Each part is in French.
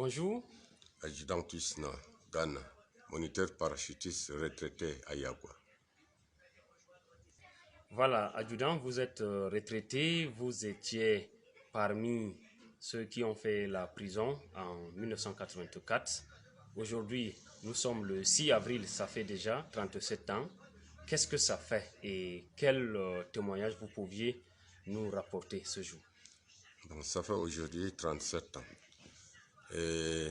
Bonjour. Adjudant Tuisna, Ghana, moniteur parachutiste retraité à Yagua. Voilà, adjudant, vous êtes retraité, vous étiez parmi ceux qui ont fait la prison en 1984. Aujourd'hui, nous sommes le 6 avril, ça fait déjà 37 ans. Qu'est-ce que ça fait et quel témoignage vous pouviez nous rapporter ce jour? Bon, ça fait aujourd'hui 37 ans. Et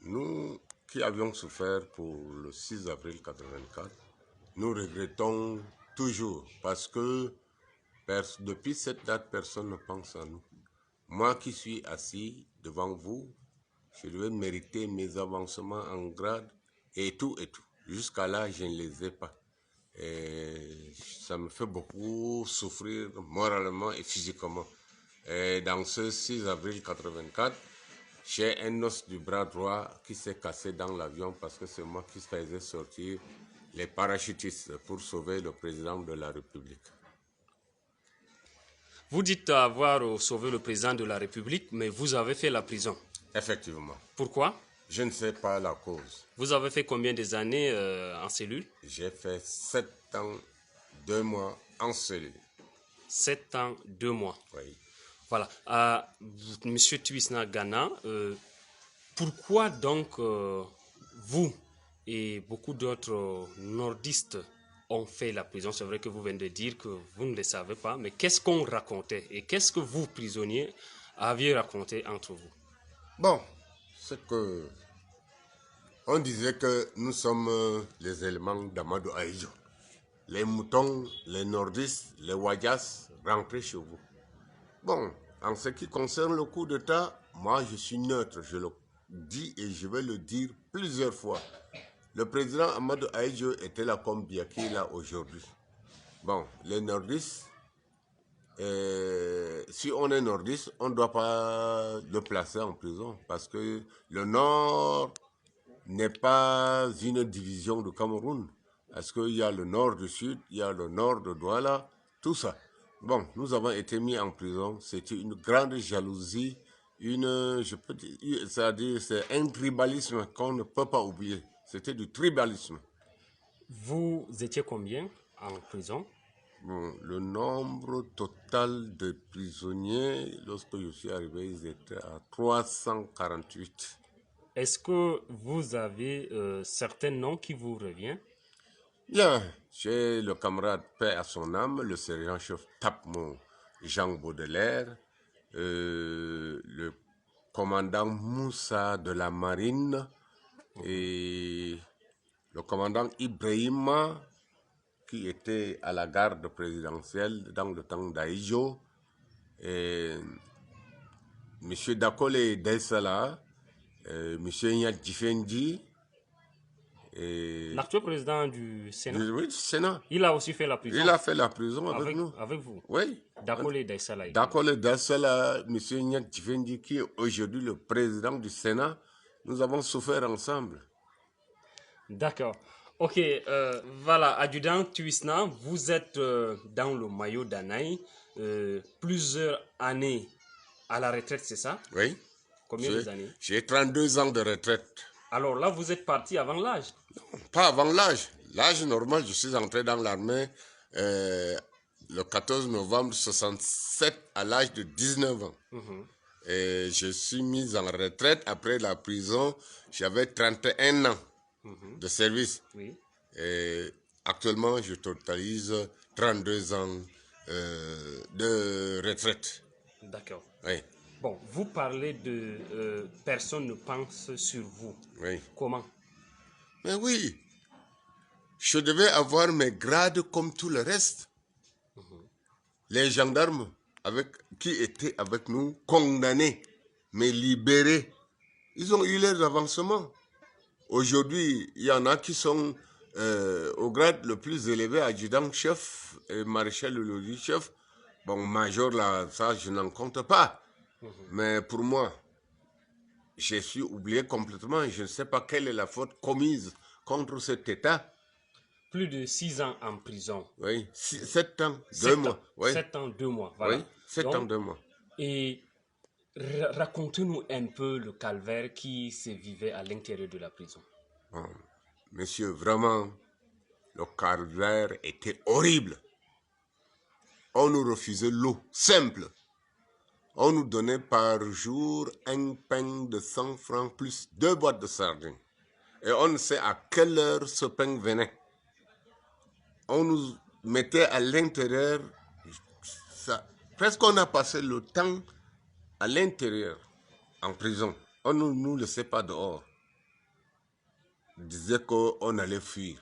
nous qui avions souffert pour le 6 avril 84, nous regrettons toujours parce que depuis cette date, personne ne pense à nous. Moi qui suis assis devant vous, je devais mériter mes avancements en grade et tout et tout. Jusqu'à là, je ne les ai pas. Et ça me fait beaucoup souffrir moralement et physiquement. Et dans ce 6 avril 84, j'ai un os du bras droit qui s'est cassé dans l'avion parce que c'est moi qui faisais sortir les parachutistes pour sauver le président de la République. Vous dites avoir sauvé le président de la République, mais vous avez fait la prison. Effectivement. Pourquoi? Je ne sais pas la cause. Vous avez fait combien années en cellule? J'ai fait 7 ans, 2 mois en cellule. 7 ans, 2 mois. Oui. Voilà. Monsieur Tuisna Ghana, pourquoi donc vous et beaucoup d'autres nordistes ont fait la prison? C'est vrai que vous venez de dire que vous ne le savez pas, mais qu'est-ce qu'on racontait et qu'est-ce que vous, prisonniers, aviez raconté entre vous? Bon, c'est que on disait que nous sommes les éléments d'Amadou Ahidjo. Les moutons, les nordistes, les Wadjas, rentrez chez vous. Bon, en ce qui concerne le coup d'État, moi je suis neutre, je le dis et je vais le dire plusieurs fois. Le président Amadou Ahidjo était là comme Biaki là aujourd'hui. Bon, les nordistes, si on est nordiste, on ne doit pas le placer en prison parce que le nord n'est pas une division du Cameroun. Parce qu'il y a le nord du sud, il y a le nord de Douala, tout ça. Bon, nous avons été mis en prison, c'était une grande jalousie, je peux dire, c'est-à-dire c'est un tribalisme qu'on ne peut pas oublier. C'était du tribalisme. Vous étiez combien en prison? Bon, le nombre total de prisonniers, lorsque je suis arrivé, ils étaient à 348. Est-ce que vous avez certains noms qui vous reviennent? Bien, j'ai le camarade paix à son âme, le sergent-chef Tapmo Jean Baudelaire, le commandant Moussa de la marine et le commandant Ibrahima qui était à la garde présidentielle dans le temps d'Aïdjo, et M. Dakole Dessala, M. Nyat Difendi, l'actuel président du Sénat? Oui, du Sénat. Il a aussi fait la prison? Il a fait la prison avec nous. Avec vous? Oui. Dakole Dessala. Dakole Dessala, M. Nyat Difendi, qui est aujourd'hui le président du Sénat, nous avons souffert ensemble. D'accord. Ok, voilà, adjudant Tuisna, vous êtes dans le maillot d'Anaï, plusieurs années à la retraite, c'est ça? Oui. Combien d'années? J'ai 32 ans de retraite. Alors là, vous êtes parti avant l'âge? Non, pas avant l'âge. L'âge normal, je suis entré dans l'armée le 14 novembre 67 à l'âge de 19 ans. Et je suis mis en retraite après la prison, j'avais 31 ans de service. Oui. Et actuellement, je totalise 32 ans de retraite. D'accord. Oui. Bon, vous parlez de personne ne pense sur vous. Oui. Comment? Mais oui, je devais avoir mes grades comme tout le reste. Les gendarmes qui étaient avec nous, condamnés, mais libérés, ils ont eu leurs avancements. Aujourd'hui, il y en a qui sont au grade le plus élevé, adjudant-chef et maréchal de logis-chef. Bon, major, là, ça, je n'en compte pas. Mais pour moi, je suis oublié complètement. Je ne sais pas quelle est la faute commise contre cet État. Plus de 6 ans en prison. Oui, 7 ans, 2 mois. Oui. 7 ans, 2 mois, voilà. Oui, 7 ans, 2 mois. Et Racontez-nous un peu le calvaire qui se vivait à l'intérieur de la prison. Bon, monsieur, vraiment, le calvaire était horrible. On nous refusait l'eau simple. On nous donnait par jour un pain de 100 francs plus 2 boîtes de sardines. Et on ne sait à quelle heure ce pain venait. On nous mettait à l'intérieur. Presque on a passé le temps à l'intérieur, en prison. On ne nous laissait pas dehors. On disait qu'on allait fuir.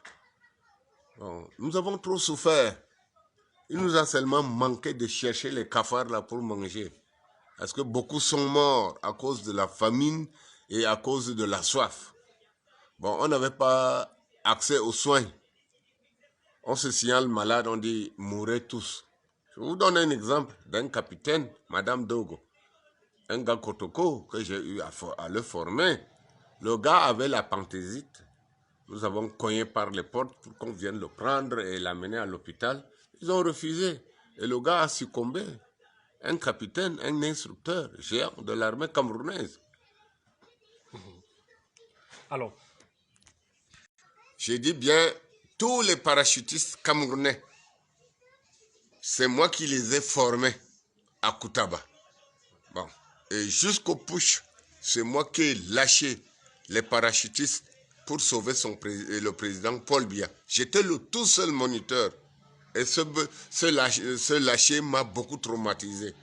Bon, nous avons trop souffert. Il nous a seulement manqué de chercher les cafards là pour manger. Parce que beaucoup sont morts à cause de la famine et à cause de la soif. Bon, on n'avait pas accès aux soins. On se signale malade, on dit mourrez tous. Je vous donne un exemple d'un capitaine, Madame Dogo. Un gars Kotoko que j'ai eu à le former. Le gars avait la panthésite. Nous avons cogné par les portes pour qu'on vienne le prendre et l'amener à l'hôpital. Ils ont refusé. Et le gars a succombé. Un capitaine, un instructeur géant de l'armée camerounaise. Alors, j'ai dit bien, tous les parachutistes camerounais, c'est moi qui les ai formés à Koutaba. Bon. Et jusqu'au push, c'est moi qui ai lâché les parachutistes pour sauver le président Paul Biya. J'étais le tout seul moniteur. Et ce lâcher m'a beaucoup traumatisé.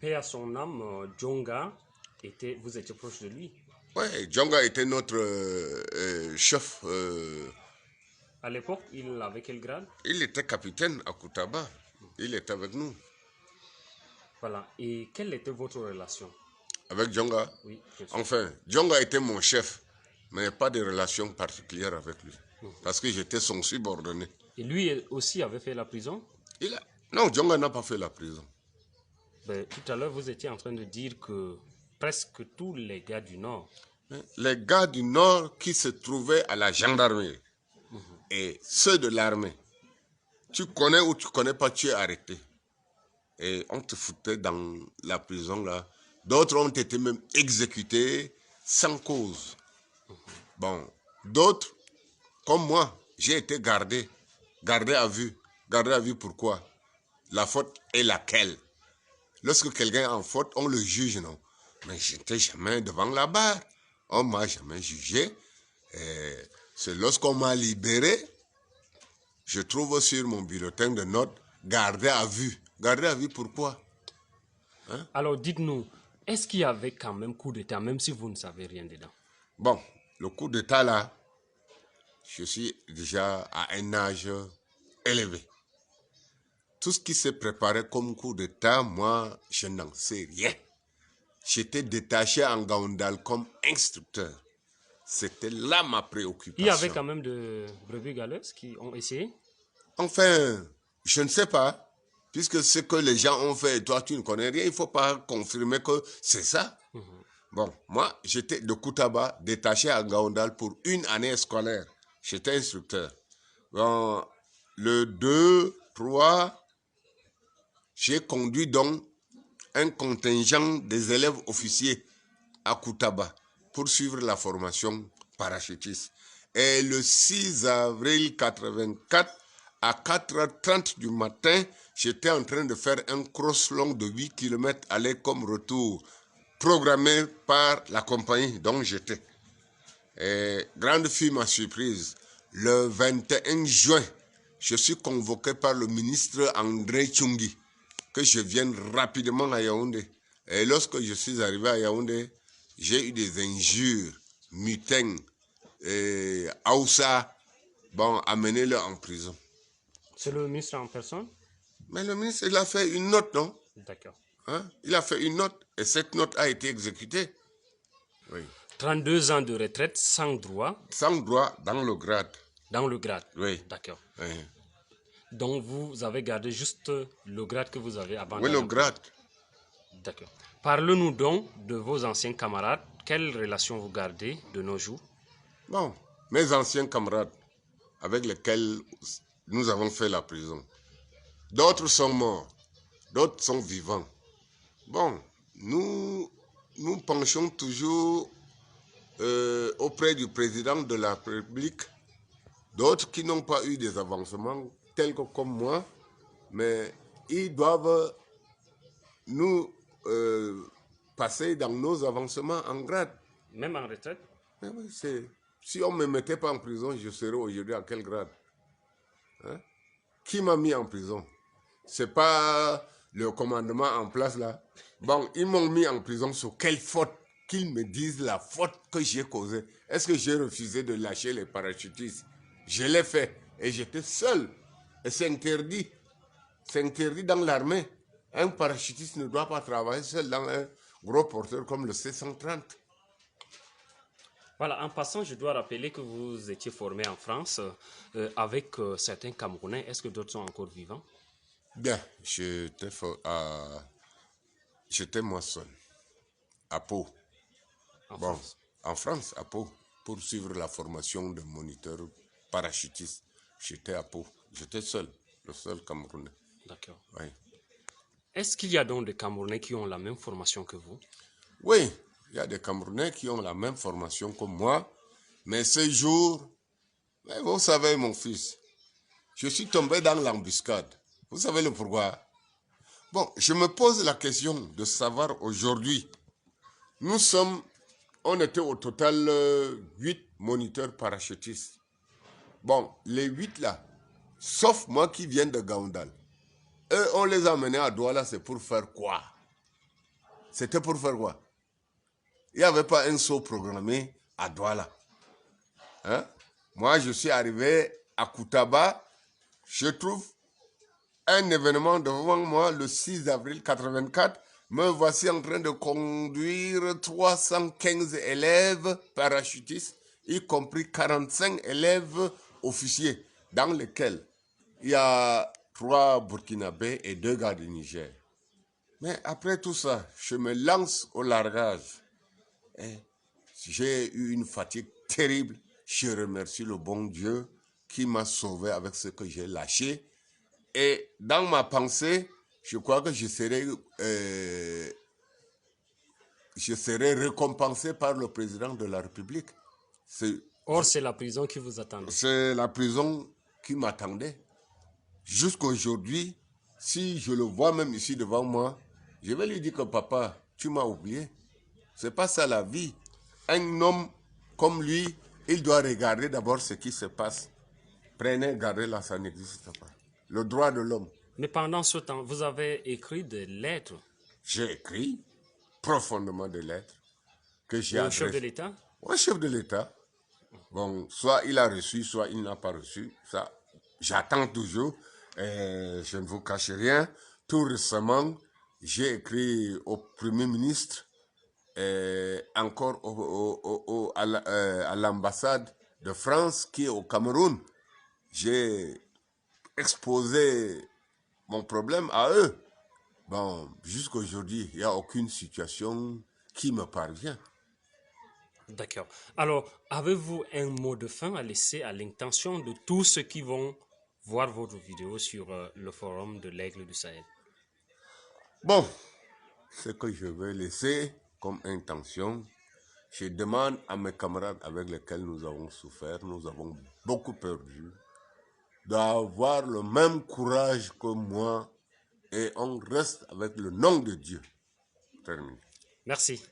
paix à son âme, Djonga, vous étiez proche de lui. Oui, Djonga était notre chef. À l'époque, il avait quel grade? Il était capitaine à Koutaba. Il était avec nous. Voilà. Et quelle était votre relation? Avec Djonga? Oui, bien sûr. Enfin, Djonga était mon chef, mais pas de relation particulière avec lui. Parce que j'étais son subordonné. Et lui aussi avait fait la prison? Non, Djonga n'a pas fait la prison. Ben, tout à l'heure, vous étiez en train de dire que presque tous les gars du Nord... Les gars du Nord qui se trouvaient à la gendarmerie et ceux de l'armée, tu connais ou tu connais pas, tu es arrêté. Et on te foutait dans la prison là. D'autres ont été même exécutés sans cause. Bon, d'autres, comme moi, j'ai été gardé à vue. Gardé à vue pourquoi? La faute est laquelle? Lorsque quelqu'un est en faute, on le juge, non? Mais je n'étais jamais devant la barre. On ne m'a jamais jugé. C'est lorsqu'on m'a libéré, je trouve sur mon bulletin de notes, gardé à vue. Gardé à vue pourquoi? Hein? Alors dites-nous, est-ce qu'il y avait quand même coup d'État, même si vous ne savez rien dedans? Bon, le coup d'État là, je suis déjà à un âge élevé. Tout ce qui s'est préparé comme coup d'État, moi, je n'en sais rien. J'étais détaché en Gaoundal comme instructeur. C'était là ma préoccupation. Il y avait quand même de brebis galeuses qui ont essayé? Enfin, je ne sais pas. Puisque ce que les gens ont fait et toi, tu ne connais rien, il ne faut pas confirmer que c'est ça. Bon, moi, j'étais de Koutaba, détaché à Gaoundal pour une année scolaire. J'étais instructeur. Bon, le 2, 3, j'ai conduit donc un contingent des élèves officiers à Koutaba pour suivre la formation parachutiste. Et le 6 avril 84, à 4h30 du matin, j'étais en train de faire un cross long de 8 km aller comme retour, programmé par la compagnie dont j'étais. Et grande fut ma surprise. Le 21 juin, je suis convoqué par le ministre André Tchungi que je vienne rapidement à Yaoundé. Et lorsque je suis arrivé à Yaoundé, j'ai eu des injures, mutins, Aoussa, bon, amenez-le en prison. C'est le ministre en personne? Mais le ministre, il a fait une note, non? D'accord. Hein? Il a fait une note, et cette note a été exécutée. Oui. 32 ans de retraite sans droit? Sans droit dans le grade. Dans le grade? Oui. D'accord. Oui. Donc vous avez gardé juste le grade que vous avez abandonné? Oui, le grade. D'accord. Parlez-nous donc de vos anciens camarades. Quelle relation vous gardez de nos jours? Bon, mes anciens camarades avec lesquels nous avons fait la prison. D'autres sont morts, d'autres sont vivants. Bon, nous penchons toujours auprès du président de la République, d'autres qui n'ont pas eu des avancements tels que comme moi, mais ils doivent nous passer dans nos avancements en grade. Même en retraite? Mais oui, si on ne me mettait pas en prison, je serais aujourd'hui à quel grade? Hein? Qui m'a mis en prison? C'est pas le commandement en place là. Bon, ils m'ont mis en prison sur quelle faute? Qu'ils me disent la faute que j'ai causée. Est-ce que j'ai refusé de lâcher les parachutistes? Je l'ai fait et j'étais seul. Et c'est interdit. C'est interdit dans l'armée. Un parachutiste ne doit pas travailler seul dans un gros porteur comme le C-130. Voilà, en passant, je dois rappeler que vous étiez formé en France avec certains Camerounais. Est-ce que d'autres sont encore vivants? Bien, j'étais moi seul, à Pau. France. En France, à Pau, pour suivre la formation de moniteur parachutiste. J'étais à Pau. J'étais seul, le seul Camerounais. D'accord. Oui. Est-ce qu'il y a donc des Camerounais qui ont la même formation que vous? Oui, il y a des Camerounais qui ont la même formation que moi. Mais ce jour, vous savez, mon fils, je suis tombé dans l'embuscade. Vous savez le pourquoi? Bon, je me pose la question de savoir aujourd'hui, on était au total 8 moniteurs parachutistes. Bon, les 8 là, sauf moi qui viens de Gaoundal, eux, on les a menés à Douala, c'est pour faire quoi? C'était pour faire quoi? Il n'y avait pas un saut programmé à Douala. Hein? Moi, je suis arrivé à Koutaba, je trouve un événement devant moi le 6 avril 84. Me voici en train de conduire 315 élèves parachutistes, y compris 45 élèves officiers, dans lesquels il y a 3 Burkinabés et 2 gars du Niger. Mais après tout ça, je me lance au largage. J'ai eu une fatigue terrible. Je remercie le bon Dieu qui m'a sauvé avec ce que j'ai lâché. Et dans ma pensée, je crois que je serai récompensé par le président de la République. Or, c'est la prison qui vous attendait. C'est la prison qui m'attendait. Jusqu'aujourd'hui, si je le vois même ici devant moi, je vais lui dire que papa, tu m'as oublié. C'est pas ça la vie. Un homme comme lui, il doit regarder d'abord ce qui se passe. Prenez, gardez là, ça n'existe pas. Le droit de l'homme. Mais pendant ce temps, vous avez écrit des lettres. J'ai écrit profondément des lettres que j'ai adressées au chef de l'État? Au chef de l'État. Bon, soit il a reçu, soit il n'a pas reçu. Ça, j'attends toujours. Je ne vous cache rien. Tout récemment, j'ai écrit au Premier ministre, encore à l'ambassade de France qui est au Cameroun. J'ai exposé mon problème à eux. Bon, jusqu'à aujourd'hui, il n'y a aucune situation qui me parvient. D'accord. Alors, avez-vous un mot de fin à laisser à l'intention de tous ceux qui vont voir votre vidéo sur le forum de l'Aigle du Sahel? Bon, ce que je vais laisser comme intention, je demande à mes camarades avec lesquels nous avons souffert, nous avons beaucoup perdu, d'avoir le même courage que moi et on reste avec le nom de Dieu. Terminé. Merci.